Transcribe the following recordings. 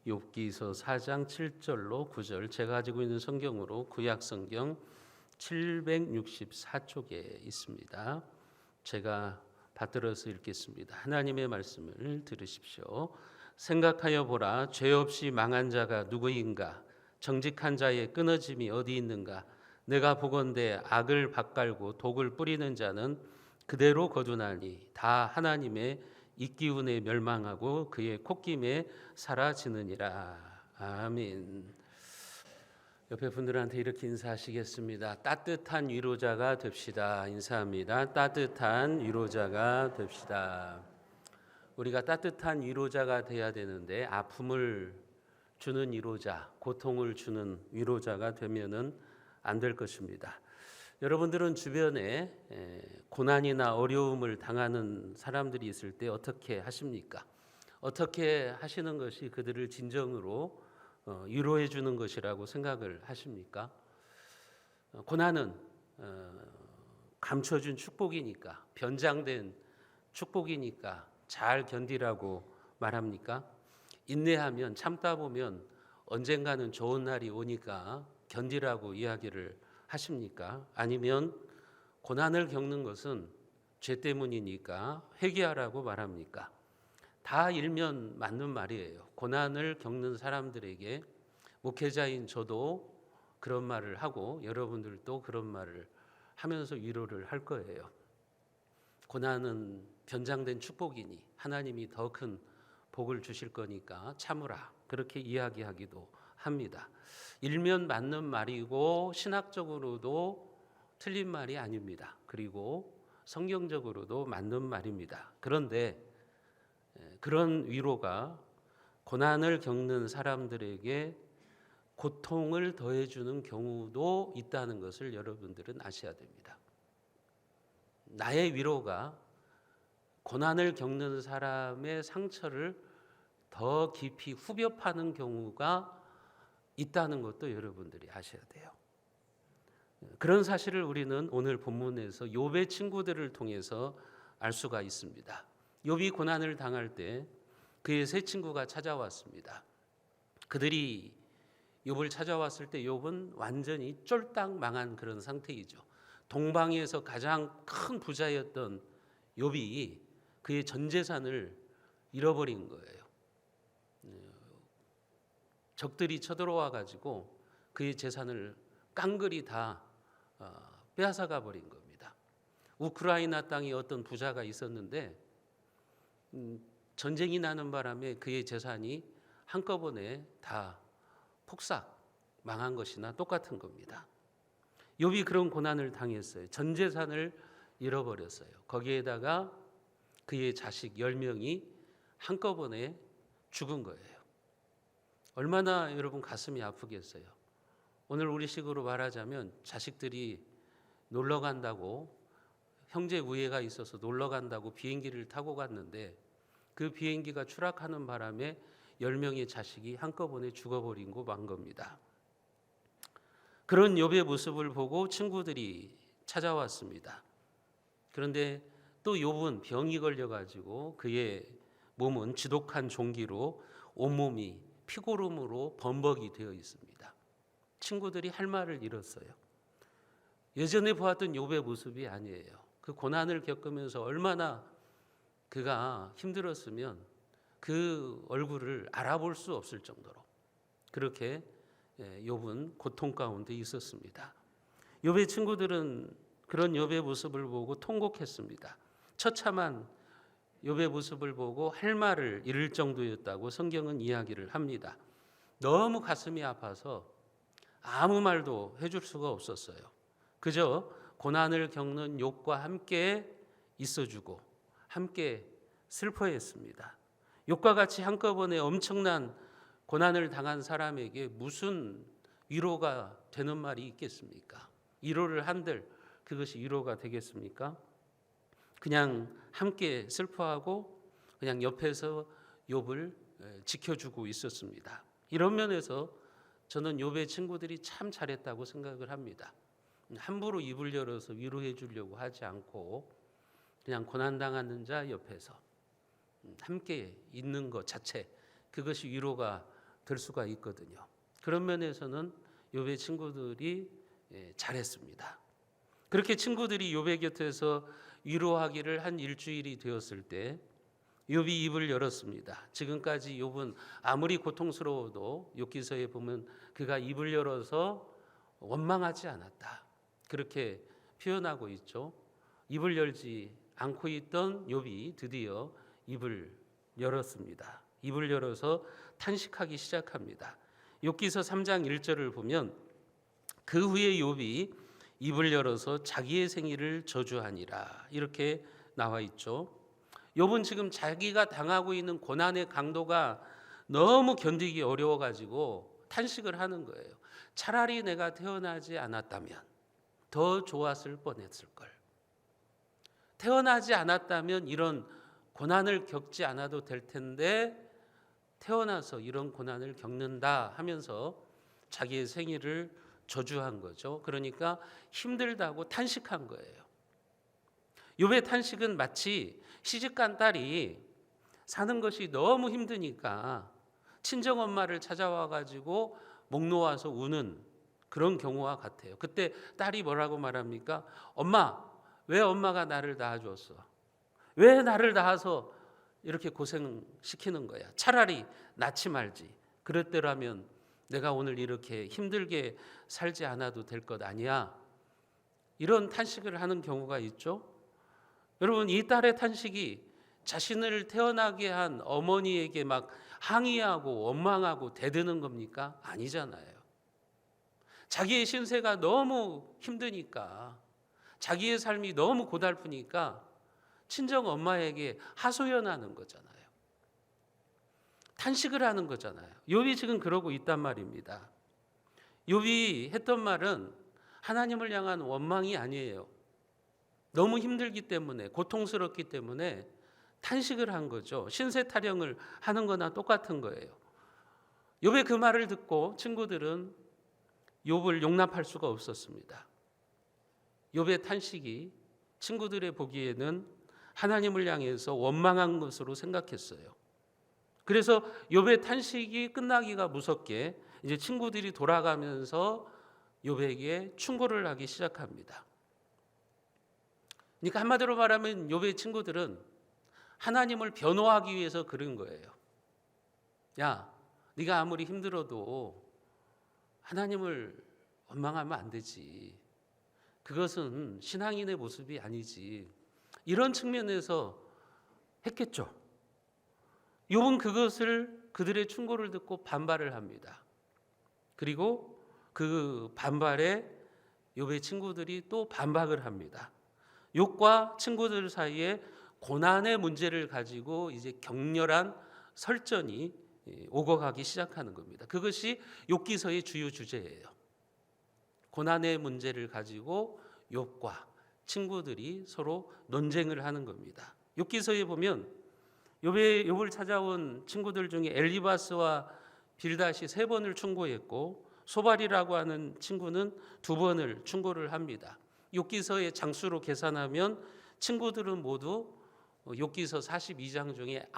욥기서 4장 7절로 9절, 제가 가지고 있는 성경으로 구약 성경 764쪽에 있습니다. 제가 받들어서 읽겠습니다. 하나님의 말씀을 들으십시오. 생각하여 보라, 죄 없이 망한 자가 누구인가? 정직한 자의 끊어짐이 어디 있는가? 내가 보건대 악을 밭갈고 독을 뿌리는 자는 그대로 거두나니 다 하나님의 입기운에 멸망하고 그의 콧김에 사라지느니라. 아멘. 옆에 분들한테 이렇게 인사하시겠습니다. 따뜻한 위로자가 됩시다. 인사합니다. 따뜻한 위로자가 됩시다. 우리가 따뜻한 위로자가 돼야 되는데 아픔을 주는 위로자, 고통을 주는 위로자가 되면은 안 될 것입니다. 여러분들은 주변에 고난이나 어려움을 당하는 사람들이 있을 때 어떻게 하십니까? 어떻게 하시는 것이 그들을 진정으로 위로해 주는 것이라고 생각을 하십니까? 고난은 감춰준 축복이니까, 변장된 축복이니까 잘 견디라고 말합니까? 인내하면, 참다 보면 언젠가는 좋은 날이 오니까 견디라고 이야기를 하십니까? 아니면 고난을 겪는 것은 죄 때문이니까 회개하라고 말합니까? 다 일면 맞는 말이에요. 고난을 겪는 사람들에게 목회자인 저도 그런 말을 하고 여러분들도 그런 말을 하면서 위로를 할 거예요. 고난은 변장된 축복이니 하나님이 더 큰 복을 주실 거니까 참으라, 그렇게 이야기하기도 합니다. 일면 맞는 말이고 신학적으로도 틀린 말이 아닙니다. 그리고 성경적으로도 맞는 말입니다. 그런데 그런 위로가 고난을 겪는 사람들에게 고통을 더해주는 경우도 있다는 것을 여러분들은 아셔야 됩니다. 나의 위로가 고난을 겪는 사람의 상처를 더 깊이 후벼 파는 경우가 있다는 것도 여러분들이 아셔야 돼요. 그런 사실을 우리는 오늘 본문에서 욥의 친구들을 통해서 알 수가 있습니다. 욥이 고난을 당할 때 그의 세 친구가 찾아왔습니다. 그들이 욥을 찾아왔을 때 욥은 완전히 쫄딱 망한 그런 상태이죠. 동방에서 가장 큰 부자였던 욥이 그의 전 재산을 잃어버린 거예요. 적들이 쳐들어와 가지고 그의 재산을 깡그리 다 빼앗아가 버린 겁니다. 우크라이나 땅에 어떤 부자가 있었는데 전쟁이 나는 바람에 그의 재산이 한꺼번에 다 폭삭 망한 것이나 똑같은 겁니다. 욥이 그런 고난을 당했어요. 전 재산을 잃어버렸어요. 거기에다가 그의 자식 10명이 한꺼번에 죽은 거예요. 얼마나 여러분 가슴이 아프겠어요. 오늘 우리식으로 말하자면 자식들이 놀러 간다고, 형제 우애가 있어서 놀러 간다고 비행기를 타고 갔는데 그 비행기가 추락하는 바람에 10명의 자식이 한꺼번에 죽어버리고 만 겁니다. 그런 욥의 모습을 보고 친구들이 찾아왔습니다. 그런데 또 욥은 병이 걸려가지고 그의 몸은 지독한 종기로 온몸이 피고름으로 범벅이 되어 있습니다. 친구들이 할 말을 잃었어요. 예전에 보았던 욥의 모습이 아니에요. 그 고난을 겪으면서 얼마나 그가 힘들었으면 그 얼굴을 알아볼 수 없을 정도로 그렇게 욥은 고통 가운데 있었습니다. 욥의 친구들은 그런 욥의 모습을 보고 통곡했습니다. 처참한 욥의 모습을 보고 할 말을 잃을 정도였다고 성경은 이야기를 합니다. 너무 가슴이 아파서 아무 말도 해줄 수가 없었어요. 그저 고난을 겪는 욥과 함께 있어주고 함께 슬퍼했습니다. 욥과 같이 한꺼번에 엄청난 고난을 당한 사람에게 무슨 위로가 되는 말이 있겠습니까? 위로를 한들 그것이 위로가 되겠습니까? 그냥 함께 슬퍼하고 그냥 옆에서 욥을 지켜주고 있었습니다. 이런 면에서 저는 욥의 친구들이 참 잘했다고 생각을 합니다. 함부로 입을 열어서 위로해 주려고 하지 않고 그냥 고난당하는 자 옆에서 함께 있는 것 자체, 그것이 위로가 될 수가 있거든요. 그런 면에서는 욥의 친구들이 잘했습니다. 그렇게 친구들이 욥의 곁에서 위로하기를 한 일주일이 되었을 때 욥이 입을 열었습니다. 지금까지 욥은 아무리 고통스러워도 욥기서에 보면 그가 입을 열어서 원망하지 않았다, 그렇게 표현하고 있죠. 입을 열지 않고 있던 욥이 드디어 입을 열었습니다. 입을 열어서 탄식하기 시작합니다. 욥기서 3장 1절을 보면 그 후에 욥이 입을 열어서 자기의 생일을 저주하니라, 이렇게 나와 있죠. 욥은 지금 자기가 당하고 있는 고난의 강도가 너무 견디기 어려워가지고 탄식을 하는 거예요. 차라리 내가 태어나지 않았다면 더 좋았을 뻔했을 걸. 태어나지 않았다면 이런 고난을 겪지 않아도 될 텐데 태어나서 이런 고난을 겪는다 하면서 자기의 생일을 저주한 거죠. 그러니까 힘들다고 탄식한 거예요. 욥의 탄식은 마치 시집간 딸이 사는 것이 너무 힘드니까 친정엄마를 찾아와 가지고 목 놓아서 우는 그런 경우와 같아요. 그때 딸이 뭐라고 말합니까? 엄마, 왜 엄마가 나를 낳아줬어? 왜 나를 낳아서 이렇게 고생시키는 거야? 차라리 낳지 말지. 그랬더라면 내가 오늘 이렇게 힘들게 살지 않아도 될 것 아니야? 이런 탄식을 하는 경우가 있죠. 여러분, 이 딸의 탄식이 자신을 태어나게 한 어머니에게 막 항의하고 원망하고 대드는 겁니까? 아니잖아요. 자기의 신세가 너무 힘드니까, 자기의 삶이 너무 고달프니까 친정 엄마에게 하소연하는 거잖아요. 탄식을 하는 거잖아요. 욥이 지금 그러고 있단 말입니다. 욥이 했던 말은 하나님을 향한 원망이 아니에요. 너무 힘들기 때문에, 고통스럽기 때문에 탄식을 한 거죠. 신세 타령을 하는 거나 똑같은 거예요. 욥의 그 말을 듣고 친구들은 욥을 용납할 수가 없었습니다. 욥의 탄식이 친구들의 보기에는 하나님을 향해서 원망한 것으로 생각했어요. 그래서 욥의 탄식이 끝나기가 무섭게 이제 친구들이 돌아가면서 욥에게 충고를 하기 시작합니다. 그러니까 한마디로 말하면 욥의 친구들은 하나님을 변호하기 위해서 그런 거예요. 야, 네가 아무리 힘들어도 하나님을 원망하면 안 되지. 그것은 신앙인의 모습이 아니지. 이런 측면에서 했겠죠. 욥은 그것을, 그들의 충고를 듣고 반발을 합니다. 그리고 그 반발에 욥의 친구들이 또 반박을 합니다. 욥과 친구들 사이에 고난의 문제를 가지고 이제 격렬한 설전이 오고 가기 시작하는 겁니다. 그것이 욥기서의 주요 주제예요. 고난의 문제를 가지고 욥과 친구들이 서로 논쟁을 하는 겁니다. 욥기서에 보면 욥을 찾아온 친구들 중에 엘리바스와 빌닷이 3번을 충고했고 소발이라고 하는 친구는 2번을 충고를 합니다. 욥기서의 장수로 계산하면 친구들은 모두 욥기서 42장 중에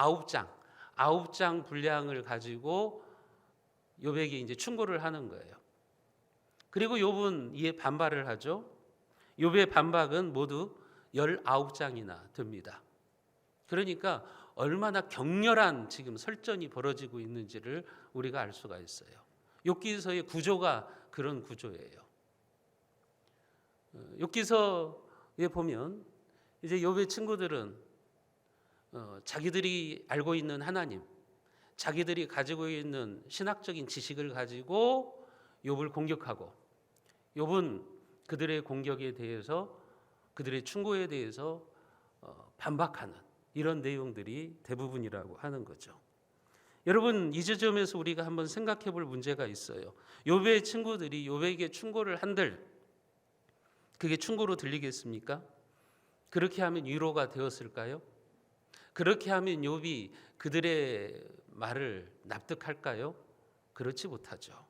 9장 분량을 가지고 욥에게 이제 충고를 하는 거예요. 그리고 욥은 이에 반발을 하죠. 욥의 반박은 모두 19장이나 됩니다. 그러니까 얼마나 격렬한 지금 설전이 벌어지고 있는지를 우리가 알 수가 있어요. 욥기서의 구조가 그런 구조예요. 욥기서에 보면 이제 욥의 친구들은 자기들이 알고 있는 하나님, 자기들이 가지고 있는 신학적인 지식을 가지고 욥을 공격하고, 욥은 그들의 공격에 대해서, 그들의 충고에 대해서 반박하는 이런 내용들이 대부분이라고 하는 거죠. 여러분, 이 지점에서 우리가 한번 생각해 볼 문제가 있어요. 욥의 친구들이 욥에게 충고를 한들 그게 충고로 들리겠습니까? 그렇게 하면 위로가 되었을까요? 그렇게 하면 욥이 그들의 말을 납득할까요? 그렇지 못하죠.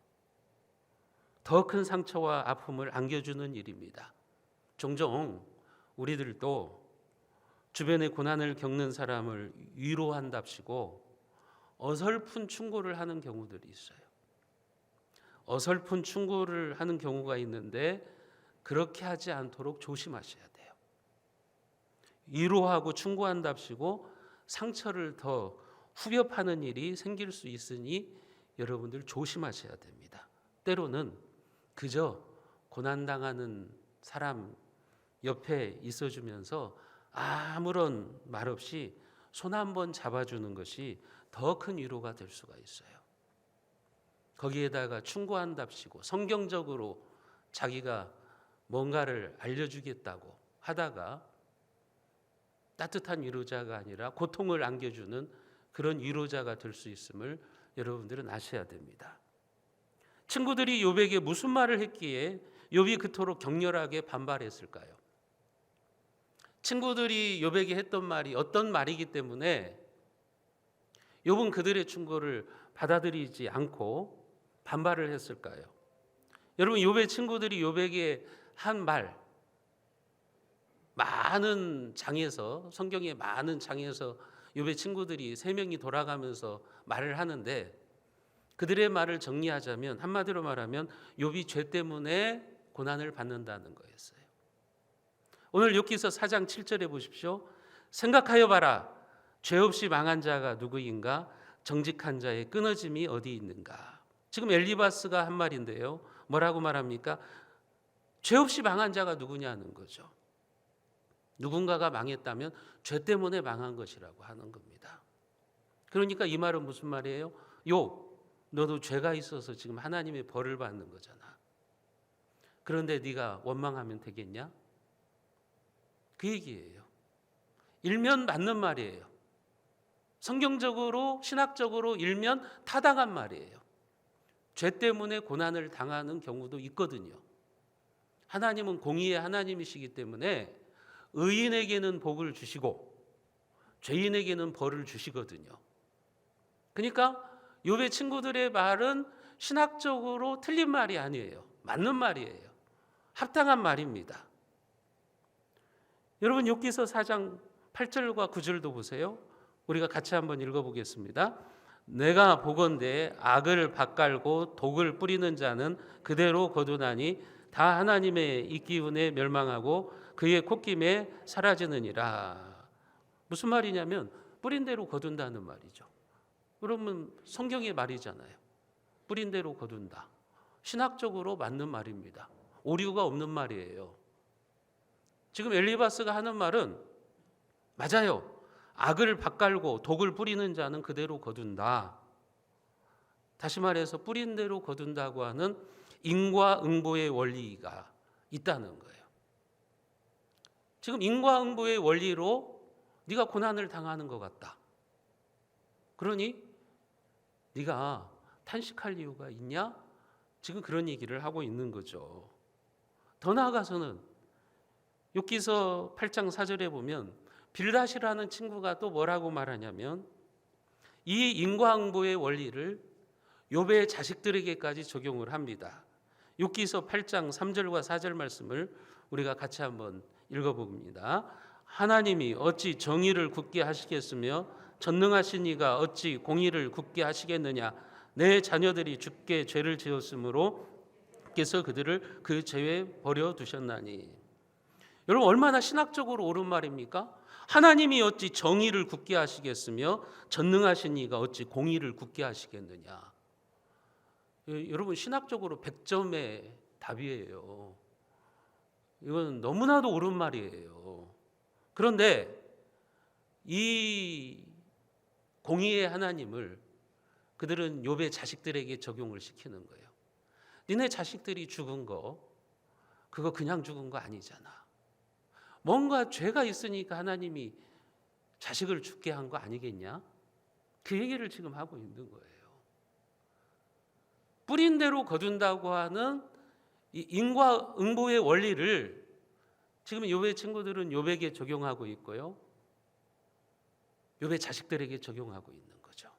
더 큰 상처와 아픔을 안겨주는 일입니다. 종종 우리들도 주변에 고난을 겪는 사람을 위로한답시고 어설픈 충고를 하는 경우들이 있어요. 어설픈 충고를 하는 경우가 있는데 그렇게 하지 않도록 조심하셔야 돼요. 위로하고 충고한답시고 상처를 더 후벼 파는 일이 생길 수 있으니 여러분들 조심하셔야 됩니다. 때로는 그저 고난당하는 사람 옆에 있어주면서 아무런 말 없이 손 한번 잡아주는 것이 더 큰 위로가 될 수가 있어요. 거기에다가 충고한답시고 성경적으로 자기가 뭔가를 알려주겠다고 하다가 따뜻한 위로자가 아니라 고통을 안겨주는 그런 위로자가 될 수 있음을 여러분들은 아셔야 됩니다. 친구들이 욥에게 무슨 말을 했기에 욥이 그토록 격렬하게 반발했을까요? 친구들이 욥에게 했던 말이 어떤 말이기 때문에 욥은 그들의 충고를 받아들이지 않고 반발을 했을까요? 여러분, 욥의 친구들이 욥에게 한 말, 많은 장에서, 성경의 많은 장에서 욥의 친구들이 3명이 돌아가면서 말을 하는데 그들의 말을 정리하자면 한마디로 말하면 욥이 죄 때문에 고난을 받는다는 거였어요. 오늘 욥기서 4장 7절에 보십시오. 생각하여 봐라. 죄 없이 망한 자가 누구인가? 정직한 자의 끊어짐이 어디 있는가? 지금 엘리바스가 한 말인데요. 뭐라고 말합니까? 죄 없이 망한 자가 누구냐는 거죠. 누군가가 망했다면 죄 때문에 망한 것이라고 하는 겁니다. 그러니까 이 말은 무슨 말이에요? 욥, 너도 죄가 있어서 지금 하나님의 벌을 받는 거잖아. 그런데 네가 원망하면 되겠냐? 그 얘기예요. 일면 맞는 말이에요. 성경적으로 신학적으로 일면 타당한 말이에요. 죄 때문에 고난을 당하는 경우도 있거든요. 하나님은 공의의 하나님이시기 때문에 의인에게는 복을 주시고 죄인에게는 벌을 주시거든요. 그러니까 욥의 친구들의 말은 신학적으로 틀린 말이 아니에요. 맞는 말이에요. 합당한 말입니다. 여러분, 욥기서 4장 8절과 9절도 보세요. 우리가 같이 한번 읽어보겠습니다. 내가 보건대 악을 밭갈고 독을 뿌리는 자는 그대로 거두나니 다 하나님의 이기운에 멸망하고 그의 콧김에 사라지느니라. 무슨 말이냐면 뿌린 대로 거둔다는 말이죠. 그러면 성경의 말이잖아요. 뿌린 대로 거둔다. 신학적으로 맞는 말입니다. 오류가 없는 말이에요. 지금 엘리바스가 하는 말은 맞아요. 악을 밭갈고 독을 뿌리는 자는 그대로 거둔다. 다시 말해서 뿌린 대로 거둔다고 하는 인과응보의 원리가 있다는 거예요. 지금 인과응보의 원리로 네가 고난을 당하는 것 같다. 그러니 네가 탄식할 이유가 있냐? 지금 그런 얘기를 하고 있는 거죠. 더 나아가서는 욥기서 8장 4절에 보면 빌닷이라는 친구가 또 뭐라고 말하냐면 이 인과응보의 원리를 욥의 자식들에게까지 적용을 합니다. 욥기서 8장 3절과 4절 말씀을 우리가 같이 한번 읽어봅니다. 하나님이 어찌 정의를 굳게 하시겠으며 전능하신 이가 어찌 공의를 굳게 하시겠느냐. 내 자녀들이 주께 죄를 지었으므로 께서 그들을 그 죄에 버려두셨나니. 여러분, 얼마나 신학적으로 옳은 말입니까? 하나님이 어찌 정의를 굳게 하시겠으며 전능하신 이가 어찌 공의를 굳게 하시겠느냐. 여러분, 신학적으로 100점의 답이에요. 이건 너무나도 옳은 말이에요. 그런데 이 공의의 하나님을 그들은 욥의 자식들에게 적용을 시키는 거예요. 니네 자식들이 죽은 거 그거 그냥 죽은 거 아니잖아. 뭔가 죄가 있으니까 하나님이 자식을 죽게 한 거 아니겠냐? 그 얘기를 지금 하고 있는 거예요. 뿌린 대로 거둔다고 하는 이 인과응보의 원리를 지금 욥의 친구들은 욥에게 적용하고 있고요. 욥의 자식들에게 적용하고 있는 거죠.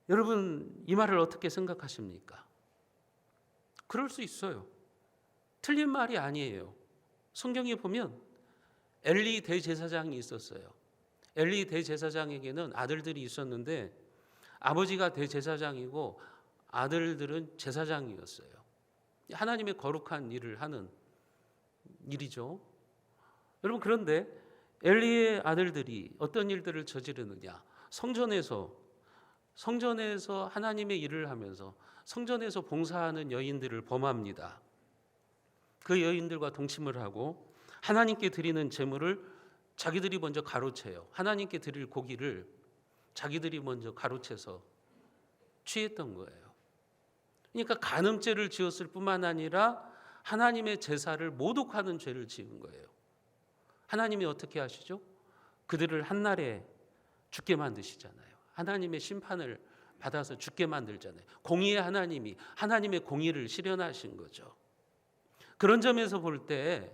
여러분, 이 말을 어떻게 생각하십니까? 그럴 수 있어요. 틀린 말이 아니에요. 성경에 보면 엘리 대제사장이 있었어요. 엘리 대제사장에게는 아들들이 있었는데 아버지가 대제사장이고 아들들은 제사장이었어요. 하나님의 거룩한 일을 하는 일이죠. 여러분, 그런데 엘리의 아들들이 어떤 일들을 저지르느냐? 성전에서 하나님의 일을 하면서 성전에서 봉사하는 여인들을 범합니다. 그 여인들과 동침을 하고 하나님께 드리는 제물을 자기들이 먼저 가로채요. 하나님께 드릴 고기를 자기들이 먼저 가로채서 취했던 거예요. 그러니까 간음죄를 지었을 뿐만 아니라 하나님의 제사를 모독하는 죄를 지은 거예요. 하나님이 어떻게 하시죠? 그들을 한날에 죽게 만드시잖아요. 하나님의 심판을 받아서 죽게 만들잖아요. 공의의 하나님이 하나님의 공의를 실현하신 거죠. 그런 점에서 볼 때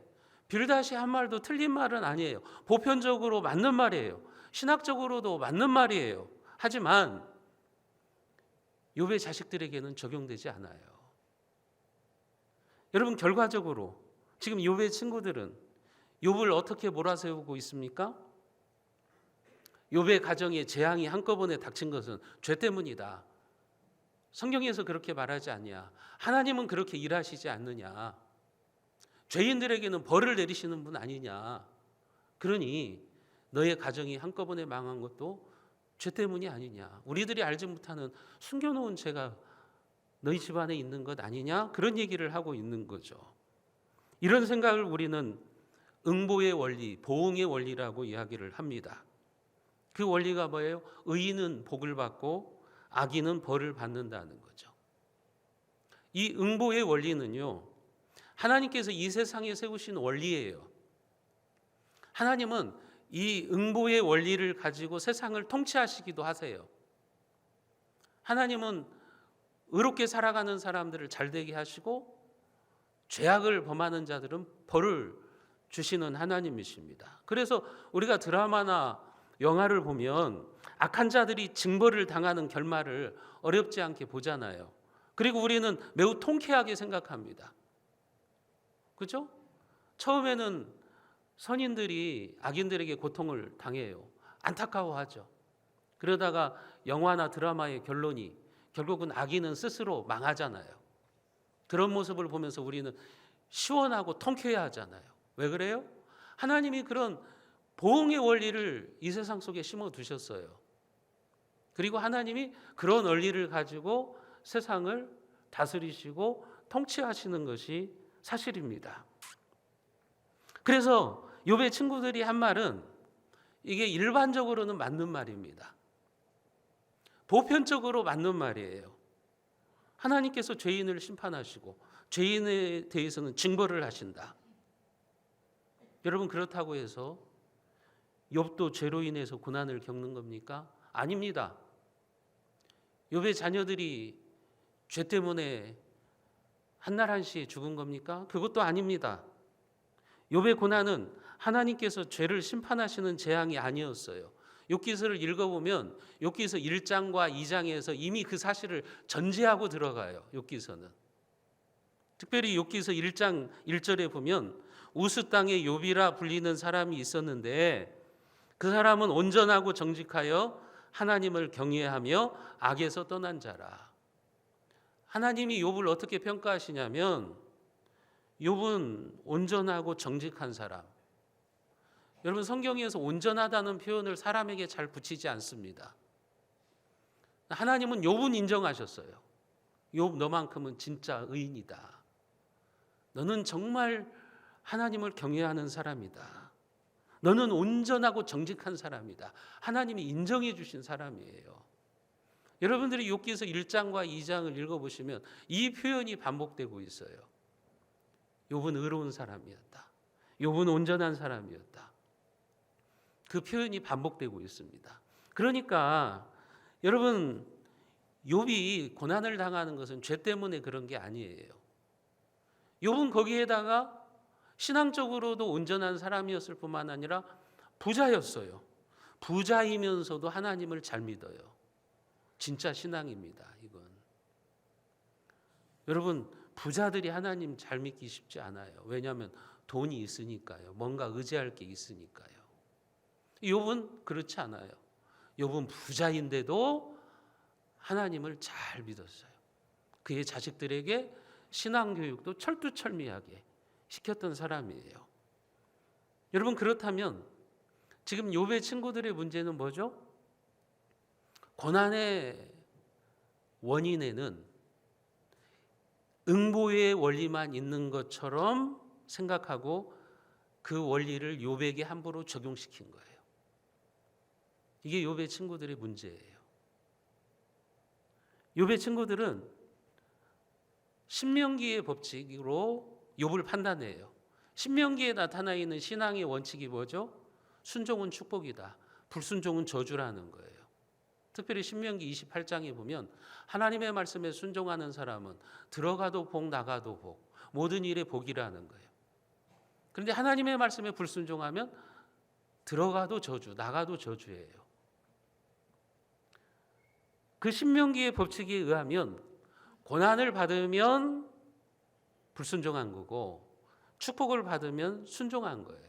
빌닷이 한 말도 틀린 말은 아니에요. 보편적으로 맞는 말이에요. 신학적으로도 맞는 말이에요. 하지만 욥의 자식들에게는 적용되지 않아요. 여러분, 결과적으로 지금 욥의 친구들은 욥을 어떻게 몰아세우고 있습니까? 욥의 가정에 재앙이 한꺼번에 닥친 것은 죄 때문이다. 성경에서 그렇게 말하지 않냐. 하나님은 그렇게 일하시지 않느냐. 죄인들에게는 벌을 내리시는 분 아니냐. 그러니 너의 가정이 한꺼번에 망한 것도 죄 때문이 아니냐. 우리들이 알지 못하는 숨겨놓은 죄가 너희 집안에 있는 것 아니냐. 그런 얘기를 하고 있는 거죠. 이런 생각을 우리는 응보의 원리, 보응의 원리라고 이야기를 합니다. 그 원리가 뭐예요? 의인은 복을 받고 악인은 벌을 받는다는 거죠. 이 응보의 원리는요, 하나님께서 이 세상에 세우신 원리예요. 하나님은 이 응보의 원리를 가지고 세상을 통치하시기도 하세요. 하나님은 의롭게 살아가는 사람들을 잘되게 하시고 죄악을 범하는 자들은 벌을 주시는 하나님이십니다. 그래서 우리가 드라마나 영화를 보면 악한 자들이 징벌을 당하는 결말을 어렵지 않게 보잖아요. 그리고 우리는 매우 통쾌하게 생각합니다. 그죠? 처음에는 선인들이 악인들에게 고통을 당해요. 안타까워하죠. 그러다가 영화나 드라마의 결론이 결국은 악인은 스스로 망하잖아요. 그런 모습을 보면서 우리는 시원하고 통쾌해하잖아요. 왜 그래요? 하나님이 그런 보응의 원리를 이 세상 속에 심어 두셨어요. 그리고 하나님이 그런 원리를 가지고 세상을 다스리시고 통치하시는 것이 사실입니다. 그래서 욥의 친구들이 한 말은 이게 일반적으로는 맞는 말입니다. 보편적으로 맞는 말이에요. 하나님께서 죄인을 심판하시고 죄인에 대해서는 징벌을 하신다. 여러분, 그렇다고 해서 욥도 죄로 인해서 고난을 겪는 겁니까? 아닙니다. 욥의 자녀들이 죄 때문에 한날 한시에 죽은 겁니까? 그것도 아닙니다. 욥의 고난은 하나님께서 죄를 심판하시는 재앙이 아니었어요. 욥기서를 읽어보면 욥기서 1장과 2장에서 이미 그 사실을 전제하고 들어가요. 욥기서는. 특별히 욥기서 1장 1절에 보면 우스 땅에 욥이라 불리는 사람이 있었는데 그 사람은 온전하고 정직하여 하나님을 경외하며 악에서 떠난 자라. 하나님이 욥을 어떻게 평가하시냐면 욥은 온전하고 정직한 사람. 여러분, 성경에서 온전하다는 표현을 사람에게 잘 붙이지 않습니다. 하나님은 욥은 인정하셨어요. 욥, 너만큼은 진짜 의인이다. 너는 정말 하나님을 경외하는 사람이다. 너는 온전하고 정직한 사람이다. 하나님이 인정해 주신 사람이에요. 여러분들이 욥기서 1장과 2장을 읽어보시면 이 표현이 반복되고 있어요. 욥은 의로운 사람이었다. 욥은 온전한 사람이었다. 그 표현이 반복되고 있습니다. 그러니까 여러분, 욥이 고난을 당하는 것은 죄 때문에 그런 게 아니에요. 욥은 거기에다가 신앙적으로도 온전한 사람이었을 뿐만 아니라 부자였어요. 부자이면서도 하나님을 잘 믿어요. 진짜 신앙입니다, 이건. 여러분, 부자들이 하나님 잘 믿기 쉽지 않아요. 왜냐하면 돈이 있으니까요. 뭔가 의지할 게 있으니까요. 욥은 그렇지 않아요. 욥은 부자인데도 하나님을 잘 믿었어요. 그의 자식들에게 신앙 교육도 철두철미하게 시켰던 사람이에요. 여러분, 그렇다면 지금 욥의 친구들의 문제는 뭐죠? 고난의 원인에는 응보의 원리만 있는 것처럼 생각하고 그 원리를 욥에게 함부로 적용시킨 거예요. 이게 욥의 친구들의 문제예요. 욥의 친구들은 신명기의 법칙으로 욥을 판단해요. 신명기에 나타나 있는 신앙의 원칙이 뭐죠? 순종은 축복이다, 불순종은 저주라는 거예요. 특별히 신명기 28장에 보면 하나님의 말씀에 순종하는 사람은 들어가도 복, 나가도 복, 모든 일에 복이라는 거예요. 그런데 하나님의 말씀에 불순종하면 들어가도 저주, 나가도 저주예요. 그 신명기의 법칙에 의하면 고난을 받으면 불순종한 거고 축복을 받으면 순종한 거예요.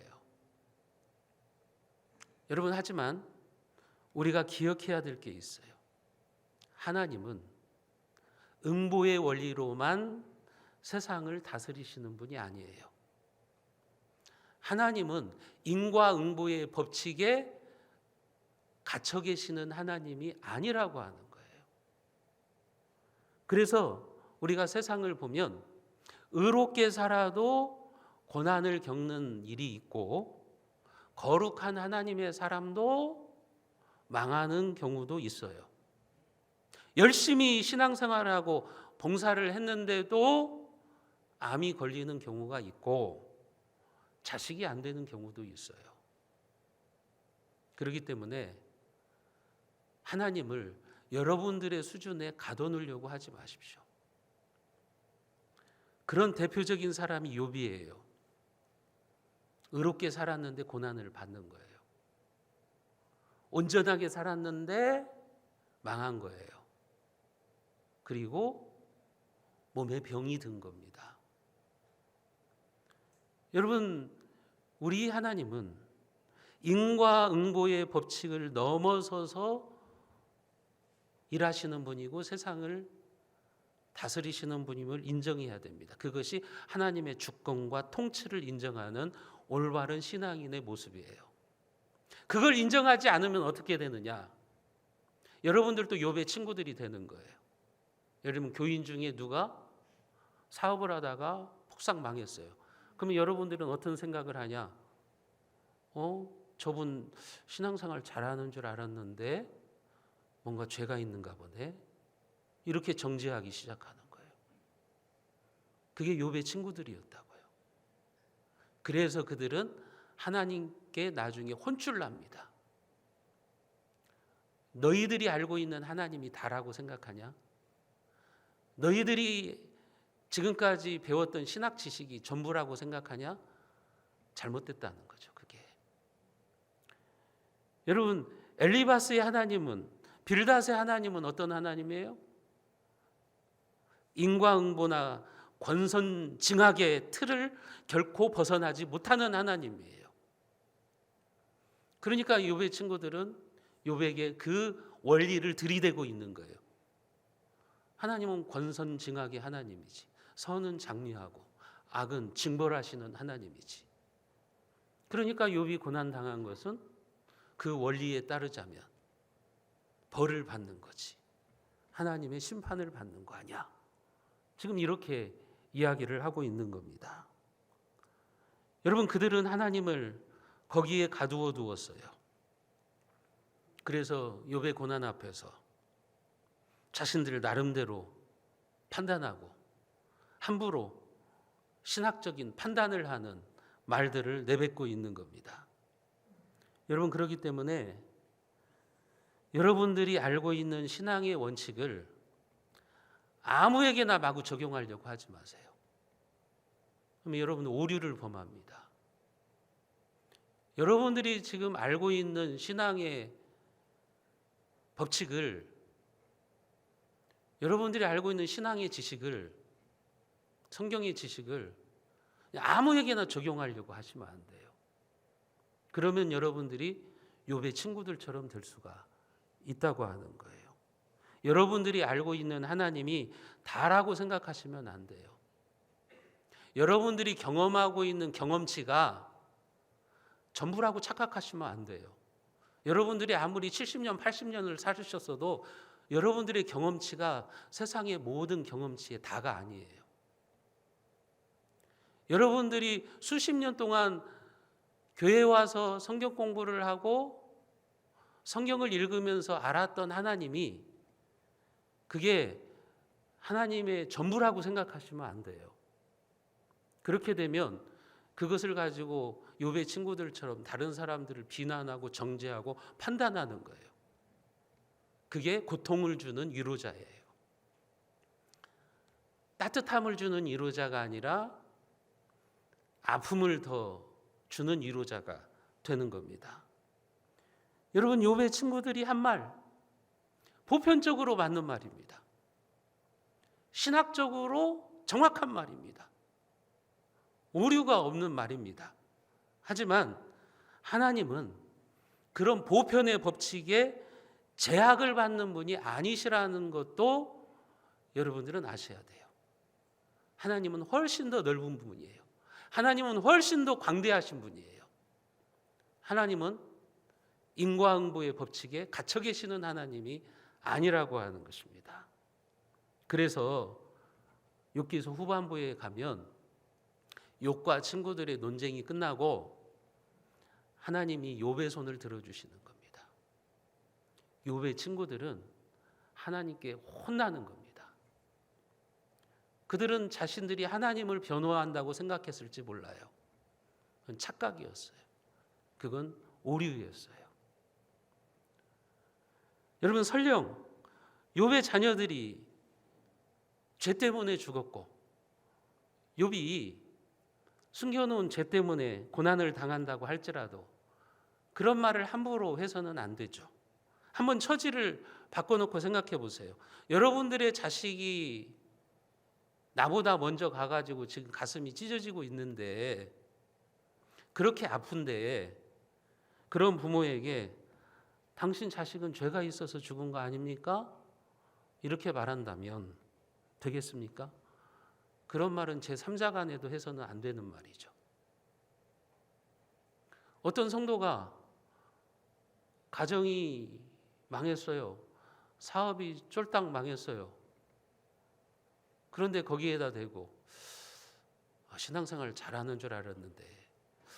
여러분, 하지만 우리가 기억해야 될 게 있어요. 하나님은 응보의 원리로만 세상을 다스리시는 분이 아니에요. 하나님은 인과응보의 법칙에 갇혀 계시는 하나님이 아니라고 하는 거예요. 그래서 우리가 세상을 보면 의롭게 살아도 고난을 겪는 일이 있고 거룩한 하나님의 사람도 망하는 경우도 있어요. 열심히 신앙생활하고 봉사를 했는데도 암이 걸리는 경우가 있고 자식이 안 되는 경우도 있어요. 그렇기 때문에 하나님을 여러분들의 수준에 가둬놓으려고 하지 마십시오. 그런 대표적인 사람이 욥이에요. 의롭게 살았는데 고난을 받는 거예요. 온전하게 살았는데 망한 거예요. 그리고 몸에 병이 든 겁니다. 여러분, 우리 하나님은 인과응보의 법칙을 넘어서서 일하시는 분이고 세상을 다스리시는 분임을 인정해야 됩니다. 그것이 하나님의 주권과 통치를 인정하는 올바른 신앙인의 모습이에요. 그걸 인정하지 않으면 어떻게 되느냐? 여러분들도 욥의 친구들이 되는 거예요. 여러분, 교인 중에 누가 사업을 하다가 폭삭 망했어요. 그러면 여러분들은 어떤 생각을 하냐? 저분 신앙생활 잘하는 줄 알았는데 뭔가 죄가 있는가 보네. 이렇게 정죄하기 시작하는 거예요. 그게 욥의 친구들이었다고요. 그래서 그들은 하나님께 나중에 혼쭐 납니다. 너희들이 알고 있는 하나님이 다라고 생각하냐? 너희들이 지금까지 배웠던 신학 지식이 전부라고 생각하냐? 잘못됐다는 거죠, 그게. 여러분, 엘리바스의 하나님은, 빌닷의 하나님은 어떤 하나님이에요? 인과응보나 권선징악의 틀을 결코 벗어나지 못하는 하나님이에요. 그러니까 욥의 친구들은 욥에게 그 원리를 들이대고 있는 거예요. 하나님은 권선징악의 하나님이지, 선은 장려하고 악은 징벌하시는 하나님이지. 그러니까 욥이 고난당한 것은 그 원리에 따르자면 벌을 받는 거지, 하나님의 심판을 받는 거 아니야. 지금 이렇게 이야기를 하고 있는 겁니다. 여러분, 그들은 하나님을 거기에 가두어 두었어요. 그래서 욥의 고난 앞에서 자신들 나름대로 판단하고 함부로 신학적인 판단을 하는 말들을 내뱉고 있는 겁니다. 여러분, 그렇기 때문에 여러분들이 알고 있는 신앙의 원칙을 아무에게나 마구 적용하려고 하지 마세요. 그러면 여러분은 오류를 범합니다. 여러분들이 지금 알고 있는 신앙의 법칙을, 여러분들이 알고 있는 신앙의 지식을, 성경의 지식을 아무에게나 적용하려고 하시면 안 돼요. 그러면 여러분들이 욥의 친구들처럼 될 수가 있다고 하는 거예요. 여러분들이 알고 있는 하나님이 다라고 생각하시면 안 돼요. 여러분들이 경험하고 있는 경험치가 전부라고 착각하시면 안 돼요. 여러분들이 아무리 70년, 80년을 살으셨어도 여러분들의 경험치가 세상의 모든 경험치의 다가 아니에요. 여러분들이 수십 년 동안 교회 와서 성경 공부를 하고 성경을 읽으면서 알았던 하나님이 그게 하나님의 전부라고 생각하시면 안 돼요. 그렇게 되면 그것을 가지고 욥의 친구들처럼 다른 사람들을 비난하고 정죄하고 판단하는 거예요. 그게 고통을 주는 위로자예요. 따뜻함을 주는 위로자가 아니라 아픔을 더 주는 위로자가 되는 겁니다. 여러분, 욥의 친구들이 한 말, 보편적으로 맞는 말입니다. 신학적으로 정확한 말입니다. 오류가 없는 말입니다. 하지만 하나님은 그런 보편의 법칙에 제약을 받는 분이 아니시라는 것도 여러분들은 아셔야 돼요. 하나님은 훨씬 더 넓은 분이에요. 하나님은 훨씬 더 광대하신 분이에요. 하나님은 인과응보의 법칙에 갇혀 계시는 하나님이 아니라고 하는 것입니다. 그래서 욥기서 후반부에 가면 욥과 친구들의 논쟁이 끝나고 하나님이 욥의 손을 들어주시는 겁니다. 욥의 친구들은 하나님께 혼나는 겁니다. 그들은 자신들이 하나님을 변호한다고 생각했을지 몰라요. 그건 착각이었어요. 그건 오류였어요. 여러분, 설령 욥의 자녀들이 죄 때문에 죽었고 욥이 숨겨놓은 죄 때문에 고난을 당한다고 할지라도 그런 말을 함부로 해서는 안 되죠. 한번 처지를 바꿔놓고 생각해 보세요. 여러분들의 자식이 나보다 먼저 가가지고 지금 가슴이 찢어지고 있는데, 그렇게 아픈데 그런 부모에게 당신 자식은 죄가 있어서 죽은 거 아닙니까? 이렇게 말한다면 되겠습니까? 그런 말은 제3자 간에도 해서는 안 되는 말이죠. 어떤 성도가 가정이 망했어요. 사업이 쫄딱 망했어요. 그런데 거기에다 대고 신앙생활 잘하는 줄 알았는데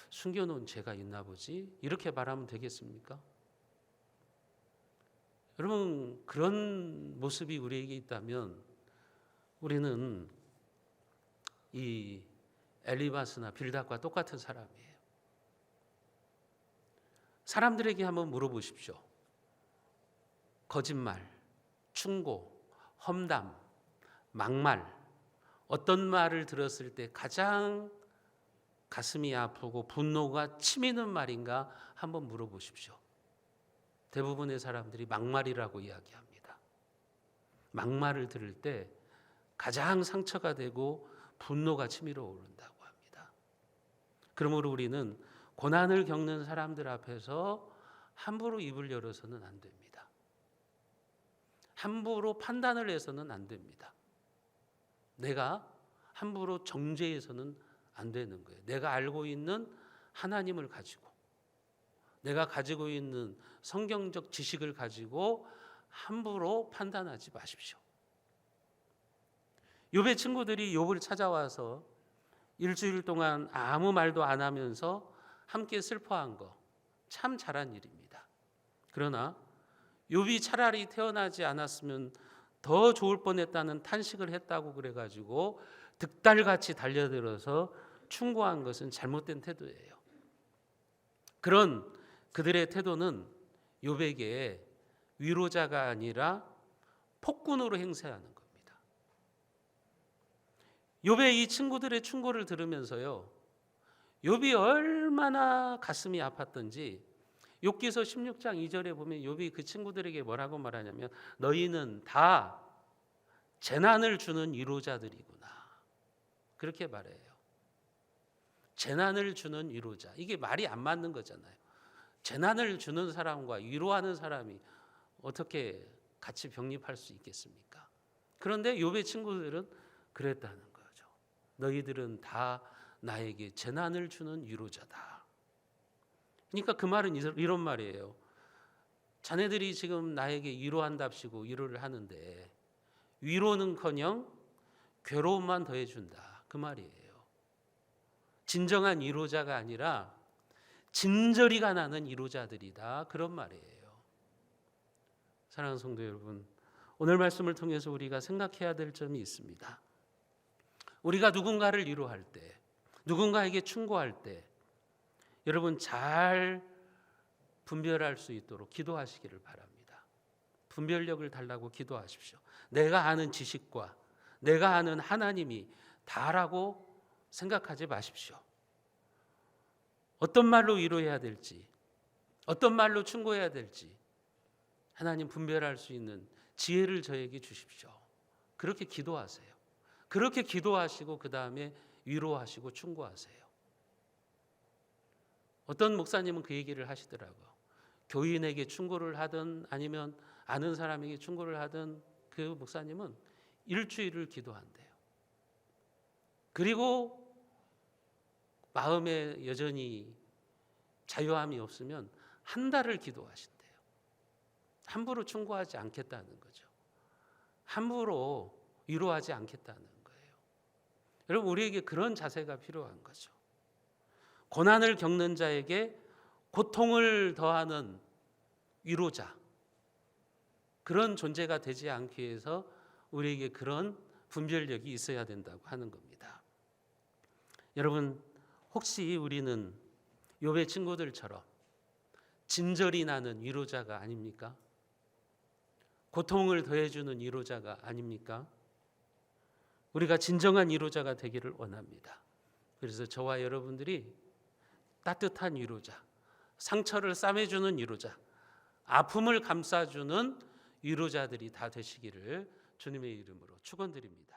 숨겨놓은 죄가 있나 보지? 이렇게 말하면 되겠습니까? 여러분, 그런 모습이 우리에게 있다면 우리는 이 엘리바스나 빌닷과 똑같은 사람이에요. 사람들에게 한번 물어보십시오. 거짓말, 충고, 험담, 막말, 어떤 말을 들었을 때 가장 가슴이 아프고 분노가 치미는 말인가 한번 물어보십시오. 대부분의 사람들이 막말이라고 이야기합니다. 막말을 들을 때 가장 상처가 되고 분노가 치밀어 오른다고 합니다. 그러므로 우리는 고난을 겪는 사람들 앞에서 함부로 입을 열어서는 안 됩니다. 함부로 판단을 해서는 안 됩니다. 내가 함부로 정죄해서는 안 되는 거예요. 내가 알고 있는 하나님을 가지고, 내가 가지고 있는 성경적 지식을 가지고 함부로 판단하지 마십시오. 욥의 친구들이 욥을 찾아와서 일주일 동안 아무 말도 안 하면서 함께 슬퍼한 거 참 잘한 일입니다. 그러나 욥이 차라리 태어나지 않았으면 더 좋을 뻔했다는 탄식을 했다고 그래가지고 득달같이 달려들어서 충고한 것은 잘못된 태도예요. 그런 그들의 태도는 욥에게 위로자가 아니라 폭군으로 행세하는 겁니다. 욥의 이 친구들의 충고를 들으면서요, 욥이 얼마나 가슴이 아팠던지 욥기서 16장 2절에 보면 욥이 그 친구들에게 뭐라고 말하냐면 너희는 다 재난을 주는 위로자들이구나, 그렇게 말해요. 재난을 주는 위로자, 이게 말이 안 맞는 거잖아요. 재난을 주는 사람과 위로하는 사람이 어떻게 같이 병립할 수 있겠습니까? 그런데 욥의 친구들은 그랬다는 거죠. 너희들은 다 나에게 재난을 주는 위로자다. 그러니까 그 말은 이런 말이에요. 자네들이 지금 나에게 위로한답시고 위로를 하는데 위로는커녕 괴로움만 더해준다. 그 말이에요. 진정한 위로자가 아니라 진저리가 나는 위로자들이다. 그런 말이에요. 사랑하는 성도 여러분, 오늘 말씀을 통해서 우리가 생각해야 될 점이 있습니다. 우리가 누군가를 위로할 때, 누군가에게 충고할 때 여러분 잘 분별할 수 있도록 기도하시기를 바랍니다. 분별력을 달라고 기도하십시오. 내가 아는 지식과 내가 아는 하나님이 다라고 생각하지 마십시오. 어떤 말로 위로해야 될지, 어떤 말로 충고해야 될지 하나님 분별할 수 있는 지혜를 저에게 주십시오. 그렇게 기도하세요. 그렇게 기도하시고 그 다음에 위로하시고 충고하세요. 어떤 목사님은 그 얘기를 하시더라고요. 교인에게 충고를 하든 아니면 아는 사람에게 충고를 하든 그 목사님은 일주일을 기도한대요. 그리고 마음에 여전히 자유함이 없으면 한 달을 기도하신대요. 함부로 충고하지 않겠다는 거죠. 함부로 위로하지 않겠다는 거예요. 여러분 우리에게 그런 자세가 필요한 거죠. 고난을 겪는 자에게 고통을 더하는 위로자, 그런 존재가 되지 않기 위해서 우리에게 그런 분별력이 있어야 된다고 하는 겁니다. 여러분 혹시 우리는 욥의 친구들처럼 진절이 나는 위로자가 아닙니까? 고통을 더해주는 위로자가 아닙니까? 우리가 진정한 위로자가 되기를 원합니다. 그래서 저와 여러분들이 따뜻한 위로자, 상처를 싸매주는 위로자, 아픔을 감싸주는 위로자들이 다 되시기를 주님의 이름으로 축원드립니다.